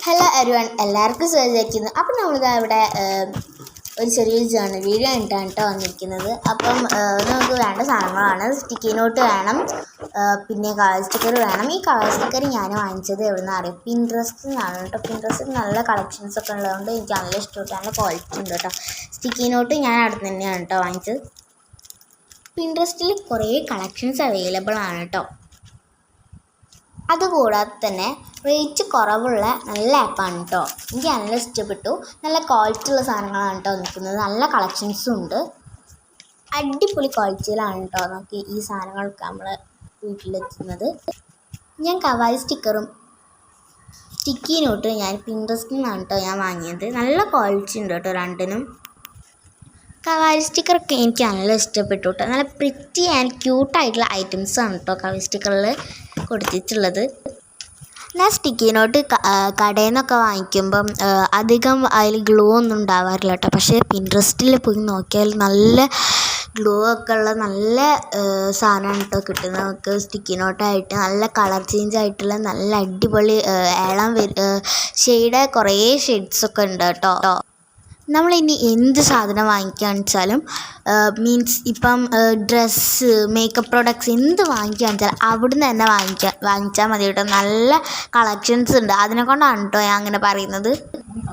Hello everyone, എല്ലാവർക്കും സുഖമായിരിക്കുന്നു. അപ്പം നമ്മളിതാ ഇവിടെ ഒരു ചെറിയൊരു ജേർണൽ വീഡിയോ ആയിട്ടാണ് കേട്ടോ വന്നിരിക്കുന്നത്. അപ്പം നമുക്ക് വേണ്ട സാധനങ്ങളാണ് സ്റ്റിക്കി നോട്ട് വേണം, പിന്നെ കളർ സ്റ്റിക്കർ വേണം. ഈ കളർ സ്റ്റിക്കർ ഞാൻ വാങ്ങിച്ചത് എവിടെ നിന്ന് അറിയാം, പിൻട്രസ്റ്റിൽ നിന്നാണ് കേട്ടോ. പിൻട്രസ്റ്റിൽ നല്ല കളക്ഷൻസ് ഒക്കെ ഉള്ളതുകൊണ്ട് എനിക്ക് നല്ല ഇഷ്ടപ്പെട്ടു, നല്ല ക്വാളിറ്റി ഉണ്ട് കേട്ടോ. സ്റ്റിക്കി നോട്ട് ഞാൻ അവിടെ തന്നെയാണ് കേട്ടോ വാങ്ങിച്ചത്. പിൻട്രസ്റ്റിൽ കുറേ കളക്ഷൻസ് അവൈലബിൾ ആണ് കേട്ടോ. അതുകൂടാതെ തന്നെ റേറ്റ് കുറവുള്ള നല്ല ആപ്പാണ് കേട്ടോ. എനിക്ക് നല്ല ഇഷ്ടപ്പെട്ടു. നല്ല ക്വാളിറ്റി ഉള്ള സാധനങ്ങളാണ് കേട്ടോ നിൽക്കുന്നത്. നല്ല കളക്ഷൻസും ഉണ്ട്. അടിപൊളി ക്വാളിറ്റിയിലാണ് കേട്ടോ നമുക്ക് ഈ സാധനങ്ങളൊക്കെ നമ്മൾ വീട്ടിലെത്തുന്നത്. ഞാൻ കവായി സ്റ്റിക്കറും സ്റ്റിക്കി നോട്ട് ഞാൻ പിൻട്രസ്റ്റിൽ നിന്നാണ് കേട്ടോ ഞാൻ വാങ്ങിയത്. നല്ല ക്വാളിറ്റി ഉണ്ട് കേട്ടോ രണ്ടിനും. കവായി സ്റ്റിക്കറൊക്കെ എനിക്ക് നല്ല ഇഷ്ടപ്പെട്ടു കേട്ടോ. നല്ല പ്രിറ്റി ആൻഡ് ക്യൂട്ടായിട്ടുള്ള ഐറ്റംസാണ് കേട്ടോ കവായി സ്റ്റിക്കറിൽ കൊടുത്തിട്ടുള്ളത്. ഞാൻ സ്റ്റിക്കി നോട്ട് കടയിൽ നിന്നൊക്കെ വാങ്ങിക്കുമ്പം അധികം അതിൽ ഗ്ലൂ ഒന്നും ഉണ്ടാവാറില്ല കേട്ടോ. പക്ഷേ പിൻട്രസ്റ്റിൽ പോയി നോക്കിയാൽ നല്ല ഗ്ലൂ ഒക്കെ ഉള്ള നല്ല സാധനമാണ് കേട്ടോ കിട്ടുന്നത് നമുക്ക്. സ്റ്റിക്കി നോട്ടായിട്ട് നല്ല കളർ ചേഞ്ച് ആയിട്ടുള്ള നല്ല അടിപൊളി ഏളം ഷെയ്ഡ് കുറേ ഷെയ്ഡ്സൊക്കെ ഉണ്ട് കേട്ടോ. നമ്മളിനി എന്ത് സാധനം വാങ്ങിക്കുകയാണെന്ന് വെച്ചാലും മീൻസ് ഇപ്പം ഡ്രസ്സ്, മേക്കപ്പ് പ്രോഡക്ട്സ് എന്ത് വാങ്ങിക്കുകയാണെന്ന് വെച്ചാൽ അവിടുന്ന് തന്നെ വാങ്ങിച്ചാൽ മതി കേട്ടോ. നല്ല കളക്ഷൻസ് ഉണ്ട്, അതിനെ കൊണ്ടാണ് കേട്ടോ ഞാൻ അങ്ങനെ പറയുന്നത്.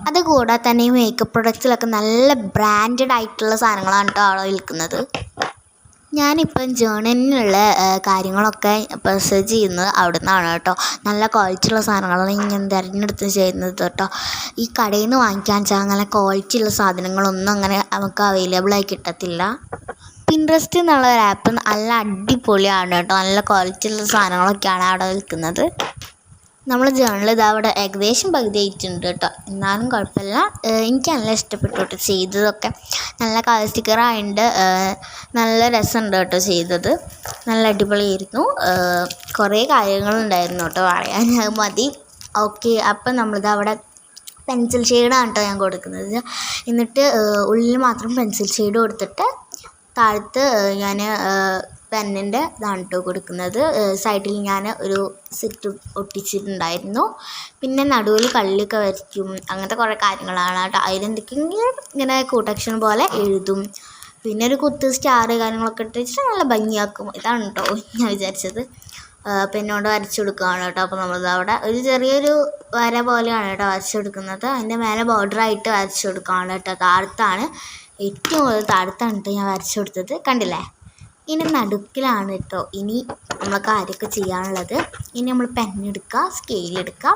അതുകൂടാതെ തന്നെ ഈ മേക്കപ്പ് പ്രൊഡക്ട്സിലൊക്കെ നല്ല ബ്രാൻഡഡ് ആയിട്ടുള്ള സാധനങ്ങളാണ് കേട്ടോ അവിടെ വിൽക്കുന്നത്. ഞാനിപ്പം ജേർണലിനുള്ള കാര്യങ്ങളൊക്കെ സെർച്ച് ചെയ്യുന്നത് അവിടെ നിന്നാണ് കേട്ടോ. നല്ല ക്വാളിറ്റിയുള്ള സാധനങ്ങളാണ് ഞാൻ തിരഞ്ഞെടുത്ത് ചെയ്യുന്നത് കേട്ടോ. ഈ കടയിൽ നിന്ന് വാങ്ങിക്കാൻ വെച്ചാൽ അങ്ങനെ ക്വാളിറ്റിയുള്ള സാധനങ്ങളൊന്നും അങ്ങനെ നമുക്ക് അവൈലബിളായി കിട്ടത്തില്ല. പിൻട്രസ്റ്റ് എന്നുള്ള ഒരു ആപ്പ് നല്ല അടിപൊളിയാണ് കേട്ടോ. നല്ല ക്വാളിറ്റിയുള്ള സാധനങ്ങളൊക്കെയാണ് അവിടെ വിൽക്കുന്നത്. നമ്മൾ ജേർണൽ ഇതാ അവിടെ ഏകദേശം പകുതി ആയിട്ടുണ്ട് കേട്ടോ. എന്നാലും കുഴപ്പമില്ല, എനിക്ക് നല്ല ഇഷ്ടപ്പെട്ടു കേട്ടോ ചെയ്തതൊക്കെ. നല്ല കളർ സ്റ്റിക്കറായിട്ട് നല്ല രസമുണ്ട് കേട്ടോ ചെയ്തത്. നല്ല അടിപൊളിയായിരുന്നു. കുറേ കാര്യങ്ങളുണ്ടായിരുന്നു കേട്ടോ പറയാൻ, അത് മതി. ഓക്കെ, അപ്പം നമ്മളിത് അവിടെ പെൻസിൽ ഷെയ്ഡാണ് കേട്ടോ ഞാൻ കൊടുക്കുന്നത്. എന്നിട്ട് ഉള്ളിൽ മാത്രം പെൻസിൽ ഷെയ്ഡ് കൊടുത്തിട്ട് താഴത്ത് ഞാൻ പെന്നിൻ്റെ ഇതാണ് കേട്ടോ കൊടുക്കുന്നത്. സൈഡിൽ ഞാൻ ഒരു സെറ്റ് ഒട്ടിച്ചിട്ടുണ്ടായിരുന്നു. പിന്നെ നടുവിൽ കള്ളിയൊക്കെ വരയ്ക്കും, അങ്ങനത്തെ കുറേ കാര്യങ്ങളാണ് കേട്ടോ. അതിലെന്തൊക്കെയെങ്കിലും ഇങ്ങനെ കൂട്ടക്ഷൻ പോലെ എഴുതും. പിന്നെ ഒരു കുത്ത് സ്റ്റാർ കാര്യങ്ങളൊക്കെ ഇട്ടിട്ട് നല്ല ഭംഗിയാക്കും. ഇതാണ് കേട്ടോ ഞാൻ വിചാരിച്ചത്. പെന്നോട് വരച്ചു കൊടുക്കുകയാണ് കേട്ടോ. അപ്പോൾ നമ്മളത് അവിടെ ഒരു ചെറിയൊരു വര പോലെയാണ് കേട്ടോ വരച്ചു കൊടുക്കുന്നത്. അതിൻ്റെ മേലെ ബോർഡറായിട്ട് വരച്ചു കൊടുക്കുകയാണ് കേട്ടോ. താഴത്താണ്, ഏറ്റവും കൂടുതൽ താഴത്താണ് കേട്ടോ ഞാൻ വരച്ചു കൊടുത്തത്. കണ്ടില്ലേ? ഇനി നടുക്കിലാണ് കേട്ടോ ഇനി നമ്മൾ കാര്യമൊക്കെ ചെയ്യാനുള്ളത്. ഇനി നമ്മൾ പെന്നെടുക്കുക, സ്കെയിലെടുക്കുക,